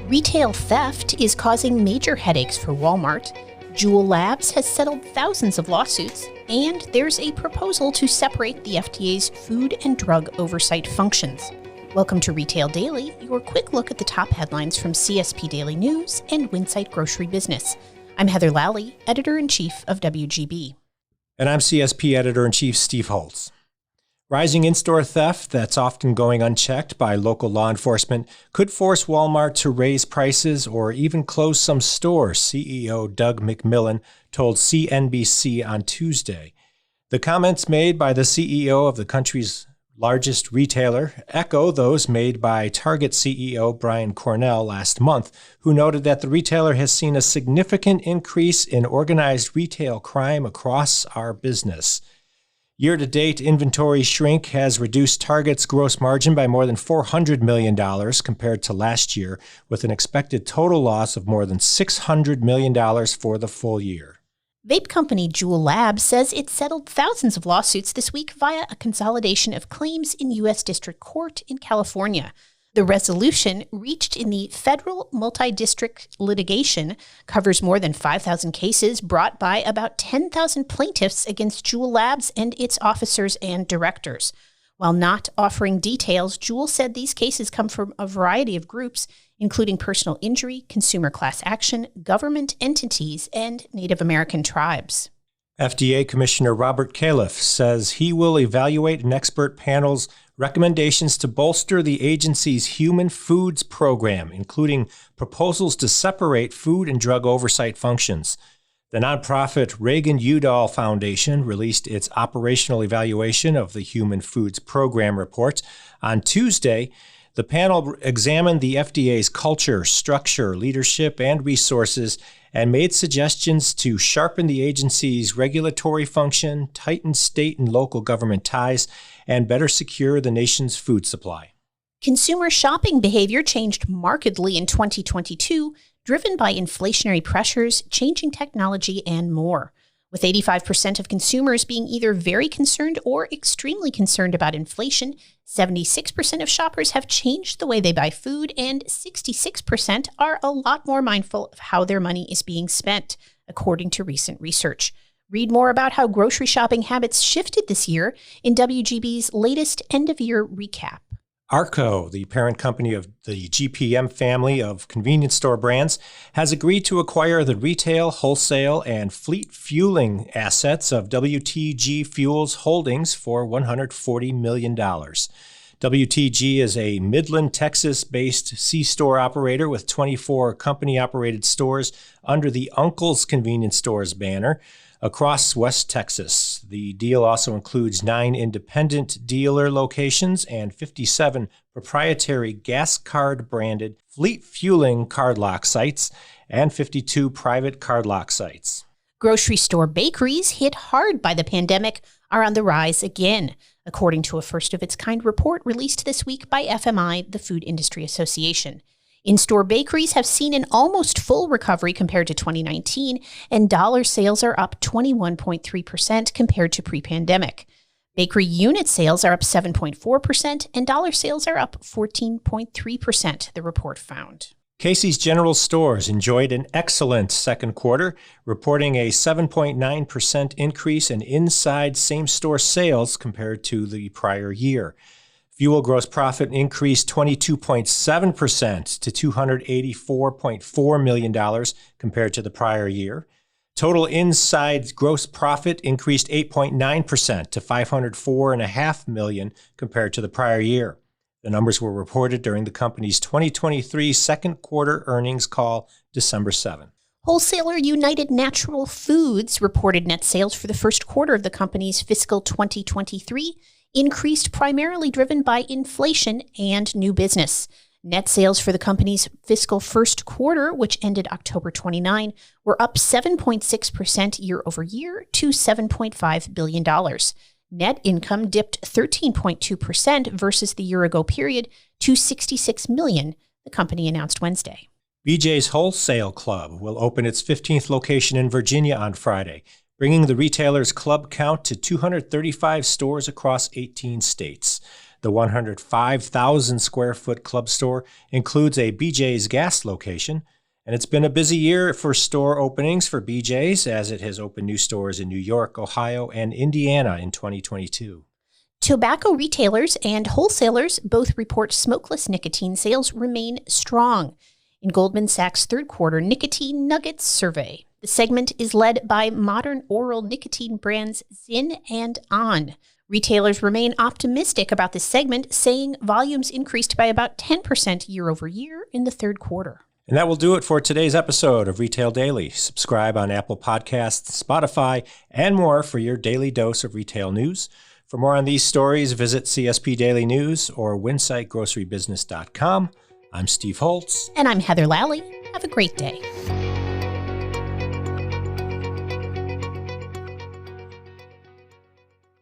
Retail theft is causing major headaches for Walmart. Juul Labs has settled thousands of lawsuits, and there's a proposal to separate the FDA's food and drug oversight functions. Welcome to Retail Daily, your quick look at the top headlines from CSP Daily News and Winsight Grocery Business. I'm Heather Lally, Editor-in-Chief of WGB. And I'm CSP Editor-in-Chief Steve Holtz. Rising in-store theft that's often going unchecked by local law enforcement could force Walmart to raise prices or even close some stores, CEO Doug McMillon told CNBC on Tuesday. The comments made by the CEO of the country's largest retailer echo those made by Target CEO Brian Cornell last month, who noted that the retailer has seen a significant increase in organized retail crime across our business. Year-to-date inventory shrink has reduced Target's gross margin by more than $400 million compared to last year, with an expected total loss of more than $600 million for the full year. Vape company Juul Labs says it settled thousands of lawsuits this week via a consolidation of claims in U.S. District Court in California. The resolution, reached in the federal multi-district litigation, covers more than 5,000 cases brought by about 10,000 plaintiffs against Juul Labs and its officers and directors. While not offering details, Juul said these cases come from a variety of groups, including personal injury, consumer class action, government entities, and Native American tribes. FDA Commissioner Robert Califf says he will evaluate an expert panel's recommendations to bolster the agency's human foods program, including proposals to separate food and drug oversight functions. The nonprofit Reagan-Udall Foundation released its operational evaluation of the Human Foods Program report on Tuesday. The panel examined the FDA's culture, structure, leadership, and resources and made suggestions to sharpen the agency's regulatory function, tighten state and local government ties, and better secure the nation's food supply. Consumer shopping behavior changed markedly in 2022, driven by inflationary pressures, changing technology, and more. With 85% of consumers being either very concerned or extremely concerned about inflation, 76% of shoppers have changed the way they buy food, and 66% are a lot more mindful of how their money is being spent, according to recent research. Read more about how grocery shopping habits shifted this year in WGB's latest end-of-year recap. Arco, the parent company of the GPM family of convenience store brands, has agreed to acquire the retail, wholesale, and fleet fueling assets of WTG Fuels Holdings for $140 million. WTG is a Midland, Texas-based C-store operator with 24 company-operated stores under the Uncle's Convenience Stores banner across West Texas. The deal also includes 9 independent dealer locations and 57 proprietary gas card branded fleet fueling card lock sites and 52 private card lock sites. Grocery store bakeries hit hard by the pandemic are on the rise again, according to a first-of-its-kind report released this week by FMI, the Food Industry Association. In-store bakeries have seen an almost full recovery compared to 2019, and dollar sales are up 21.3% compared to pre-pandemic. Bakery unit sales are up 7.4%, and dollar sales are up 14.3%, the report found. Casey's General Stores enjoyed an excellent second quarter, reporting a 7.9% increase in inside same-store sales compared to the prior year. Fuel gross profit increased 22.7% to $284.4 million compared to the prior year. Total inside gross profit increased 8.9% to $504.5 million compared to the prior year. The numbers were reported during the company's 2023 second quarter earnings call, December 7. Wholesaler United Natural Foods reported net sales for the first quarter of the company's fiscal 2023 increased, primarily driven by inflation and new business. Net sales for the company's fiscal first quarter, which ended October 29, were up 7.6% year over year to $7.5 billion. Net income dipped 13.2% versus the year-ago period to $66 million, the company announced Wednesday. BJ's Wholesale Club will open its 15th location in Virginia on Friday, bringing the retailer's club count to 235 stores across 18 states. The 105,000 square foot club store includes a BJ's gas location, and it's been a busy year for store openings for BJ's as it has opened new stores in New York, Ohio, and Indiana in 2022. Tobacco retailers and wholesalers both report smokeless nicotine sales remain strong. In Goldman Sachs' third quarter nicotine nuggets survey, the segment is led by modern oral nicotine brands Zyn and On. Retailers remain optimistic about this segment, saying volumes increased by about 10% year over year in the third quarter. And that will do it for today's episode of Retail Daily. Subscribe on Apple Podcasts, Spotify, and more for your daily dose of retail news. For more on these stories, visit CSP Daily News or winsightgrocerybusiness.com. I'm Steve Holtz. And I'm Heather Lally. Have a great day.